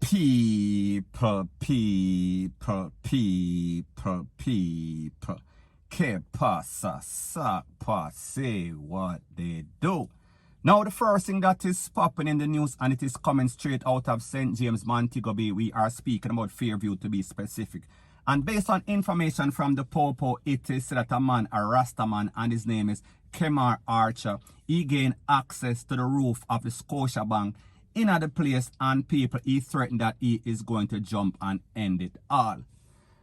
People. Que pasa, say what they do. Now, the first thing that is popping in the news, and it is coming straight out of St. James, Montego Bay, we are speaking about Fairview to be specific. And based on information from the Popo, it is that a man, a Rasta man, and his name is Kemar Archer, he gained access to the roof of the Scotia Bank in the place, and people, he threatened that he is going to jump and end it all.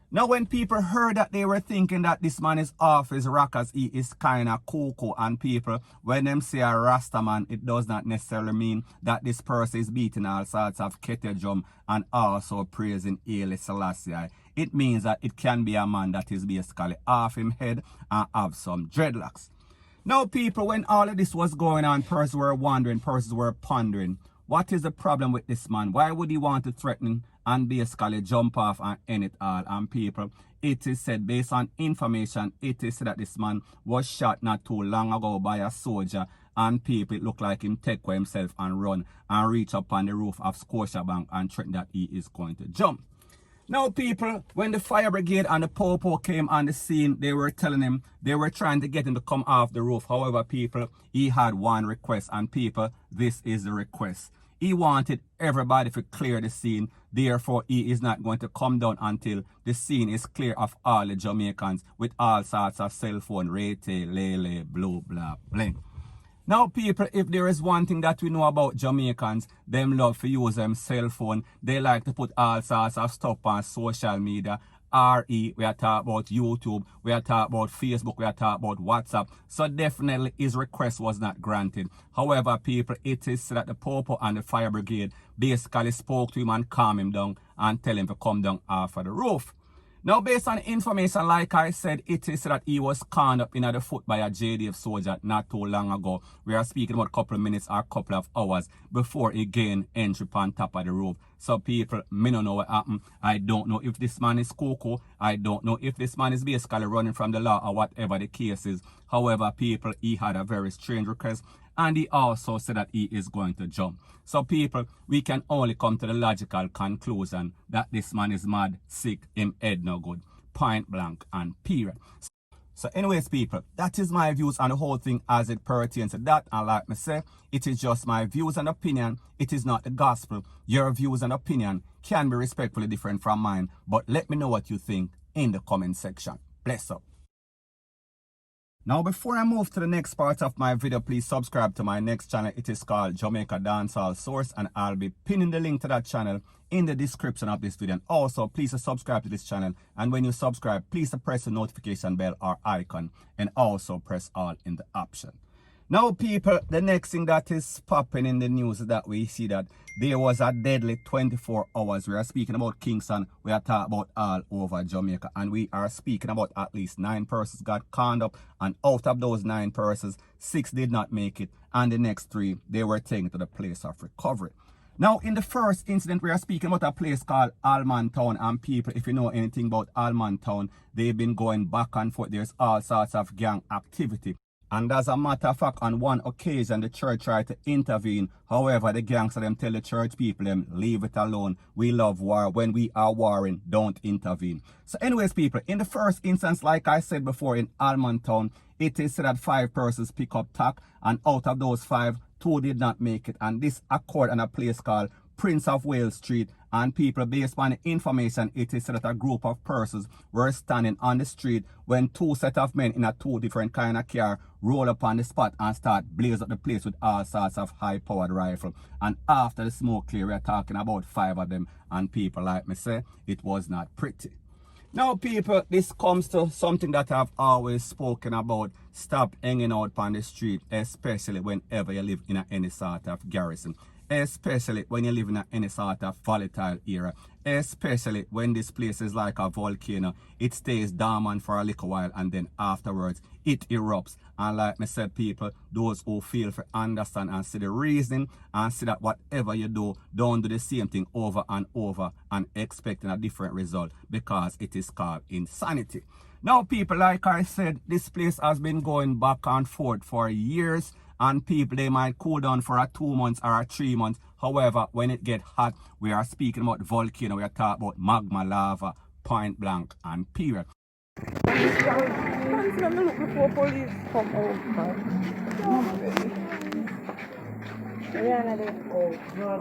Now, when people heard that, they were thinking that this man is off his rockers, he is kind of cuckoo, and people, when them say a Rasta man, it does not necessarily mean that this person is beating all sorts of kettle drum and also praising Haile Selassie. It means that it can be a man that is basically off him head and have some dreadlocks. Now, people, when all of this was going on, persons were wondering, persons were pondering, what is the problem with this man? Why would he want to threaten and basically jump off and end it all? And people, it is said, based on information, it is said that this man was shot not too long ago by a soldier, and people, it looked like him take for himself and run and reach up on the roof of Scotiabank and threaten that he is going to jump. Now, people, when the fire brigade and the Popo came on the scene, they were telling him, they were trying to get him to come off the roof. However, people, he had one request, and people, this is the request. He wanted everybody to clear the scene. Therefore, he is not going to come down until the scene is clear of all the Jamaicans with all sorts of cell phone, rete, lele, blue, blah, bling. Now, people, if there is one thing that we know about Jamaicans, them love to use them cell phone. They like to put all sorts of stuff on social media. RE, we are talking about YouTube, we are talking about Facebook, we are talking about WhatsApp. So definitely his request was not granted. However, people, it is that the Popo and the fire brigade basically spoke to him and calm him down and tell him to come down off of the roof. Now, based on information, like I said, it is that he was conned up in the foot by a JDF soldier not too long ago. We are speaking about a couple of minutes or a couple of hours before he gained entry on top of the roof. So people, me don't know what happened. I don't know if this man is cuckoo. I don't know if this man is basically running from the law or whatever the case is. However, people, he had a very strange request. And he also said that he is going to jump. So people, we can only come to the logical conclusion that this man is mad, sick, him head no good, point blank and period. So anyways, people, that is my views on the whole thing as it pertains to that. And like me say, it is just my views and opinion. It is not the gospel. Your views and opinion can be respectfully different from mine. But let me know what you think in the comment section. Bless up. Now, before I move to the next part of my video, please subscribe to my next channel. It is called Jamaica Dancehall Source, and I'll be pinning the link to that channel in the description of this video. And also, please subscribe to this channel. And when you subscribe, please press the notification bell or icon, and also press all in the option. Now, people, the next thing that is popping in the news is that we see that there was a deadly 24 hours. We are speaking about Kingston. We are talking about all over Jamaica. And we are speaking about at least 9 persons got conned up. And out of those 9 persons, 6 did not make it. And the next 3, they were taken to the place of recovery. Now, in the first incident, we are speaking about a place called Almantown. And people, if you know anything about Almantown, they've been going back and forth. There's all sorts of gang activity. And as a matter of fact, on one occasion, the church tried to intervene. However, the gangsters them tell the church people, them, leave it alone. We love war. When we are warring, don't intervene. So anyways, people, in the first instance, like I said before, in Almantown, it is said that 5 persons pick up tack. And out of those 5, 2 did not make it. And this occurred on a place called Prince of Wales Street. And people, based on the information, it is said that a group of persons were standing on the street when 2 set of men in a 2 different kind of car roll up on the spot and start blaze up the place with all sorts of high-powered rifle. And after the smoke clear, we are talking about 5 of them. And people, like me say, it was not pretty. Now, people, this comes to something that I've always spoken about. Stop hanging out on the street, especially whenever you live in any sort of garrison. Especially when you live in any sort of volatile era, especially when this place is like a volcano. It stays dormant for a little while and then afterwards it erupts. And like me said, people, those who feel to understand and see the reason and see that whatever you do, don't do the same thing over and over and expecting a different result, because it is called insanity. Now, people, like I said, this place has been going back and forth for years. And people, they might cool down for a 2 months or a 3 months. However, when it get hot, we are speaking about volcano, we are talking about magma lava, point blank and period. Let me look before police come over.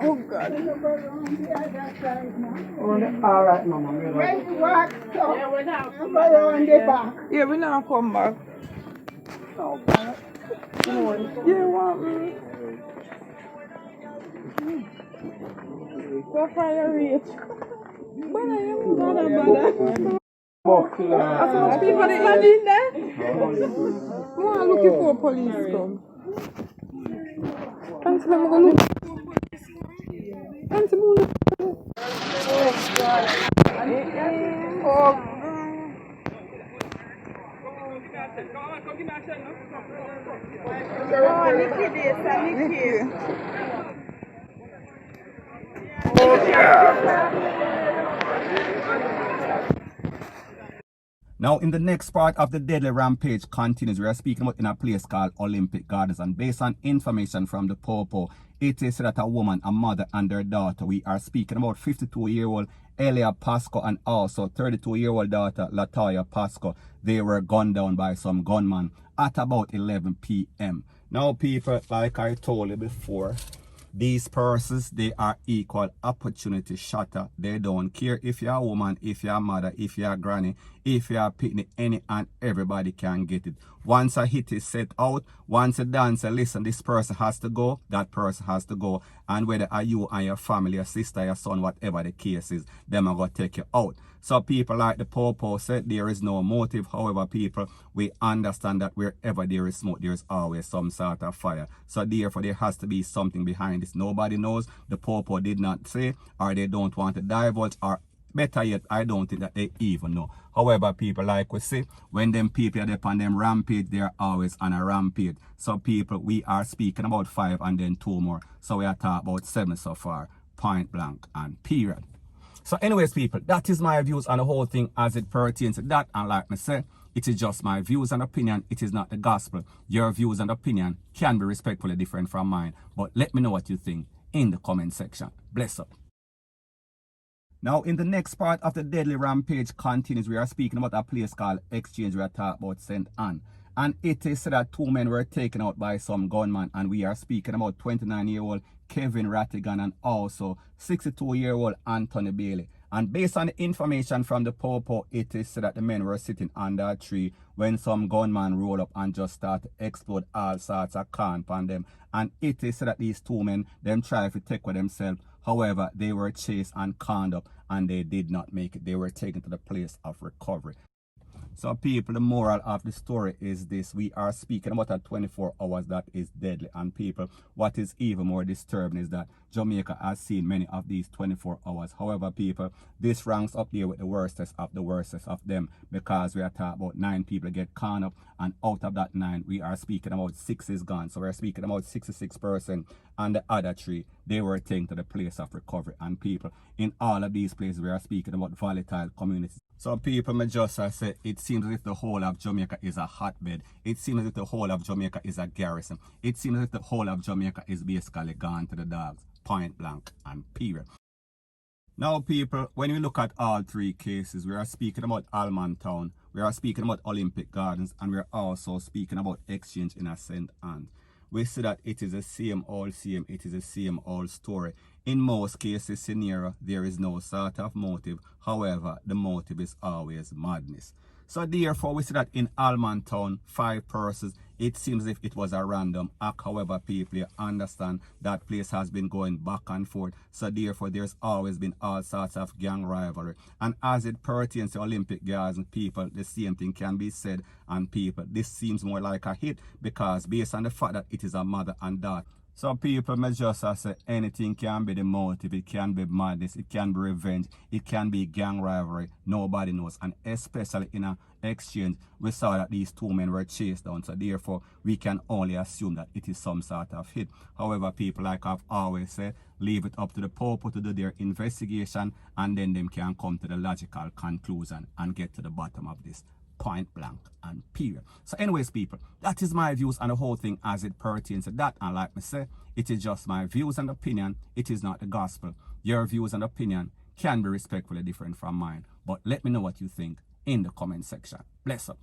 Oh God. All right, Mama. Where you walk? Yeah, we're not come back. Yeah, we now come back. Oh God. Yeah, what? Go fire rate. But I am bother. I saw people in there. We are looking for police come. Thanks, I'm going to look. Thanks, I'm going to look. Oh God. Oh. Now, in the next part of the deadly rampage continues, we are speaking about in a place called Olympic Gardens. And based on information from the Popo, it is that a woman, a mother and their daughter, we are speaking about 52-year-old Elia Pasco and also 32-year-old daughter Latoya Pasco, they were gunned down by some gunman at about 11 p.m. Now, people, like I told you before, these persons, they are equal opportunity shotter. They don't care if you're a woman, if you're a mother, if you're a granny, if you're a picnic, any and everybody can get it. Once a hit is set out, once a dancer, listen, this person has to go, that person has to go. And whether are you and your family, your sister, your son, whatever the case is, them are going to take you out. So people like the Popo said, there is no motive. However, people, we understand that wherever there is smoke, there is always some sort of fire. So therefore, there has to be something behind this. Nobody knows. The Popo did not say, or they don't want to divulge, or better yet, I don't think that they even know. However, people, like we say, when them people are upon them rampage, they are always on a rampage. So people, we are speaking about 5 and then 2 more. So we are talking about 7 so far, point blank and period. So anyways, people, that is my views on the whole thing as it pertains to that. And like I said, it is just my views and opinion. It is not the gospel. Your views and opinion can be respectfully different from mine. But let me know what you think in the comment section. Bless up. Now, in the next part of the deadly rampage continues, we are speaking about a place called Exchange. We are talking about St. Anne. And it is said that 2 men were taken out by some gunman. And we are speaking about 29-year-old Kevin Rattigan and also 62-year-old Anthony Bailey. And based on the information from the Popo, it is said that the men were sitting under a tree when some gunman rolled up and just started to explode all sorts of can upon them. And it is said that these 2 men, them tried to take with themselves. However, they were chased and conned up and they did not make it. They were taken to the place of recovery. So people, the moral of the story is this. We are speaking about a 24 hours that is deadly. And people, what is even more disturbing is that Jamaica has seen many of these 24 hours. However, people, this ranks up there with the worstest of them, because we are talking about 9 people get caught up, and out of that 9, we are speaking about 6 is gone. So we're speaking about 66%, and the other 3, they were taken to the place of recovery. And people, in all of these places, we are speaking about volatile communities. So people, may just say, it seems as if the whole of Jamaica is a hotbed. It seems as if the whole of Jamaica is a garrison. It seems as if the whole of Jamaica is basically gone to the dogs. Point blank and period. Now people, when we look at all 3 cases, we are speaking about Almantown, we are speaking about Olympic Gardens, and we are also speaking about Exchange in a St. Anne. We see that it is the same old, it is the same old story. In most cases scenario, there is no sort of motive. However, the motive is always madness. So therefore, we see that in Almantown, 5 persons, it seems as if it was a random act. However, people, you understand that place has been going back and forth. So therefore, there's always been all sorts of gang rivalry. And as it pertains to Olympic Gardens, people, the same thing can be said. And people, this seems more like a hit, because based on the fact that it is a mother and daughter. So people may just say anything can be the motive, it can be madness, it can be revenge, it can be gang rivalry, nobody knows. And especially in an exchange, we saw that these 2 men were chased down. So therefore, we can only assume that it is some sort of hit. However, people, like I've always said, leave it up to the Popo to do their investigation, and then them can come to the logical conclusion and get to the bottom of this. point blank and period. So anyways, people, that is my views on the whole thing as it pertains to that. And like me say, it is just my views and opinion. It is not the gospel. Your views and opinion can be respectfully different from mine. But let me know what you think in the comment section. Bless up.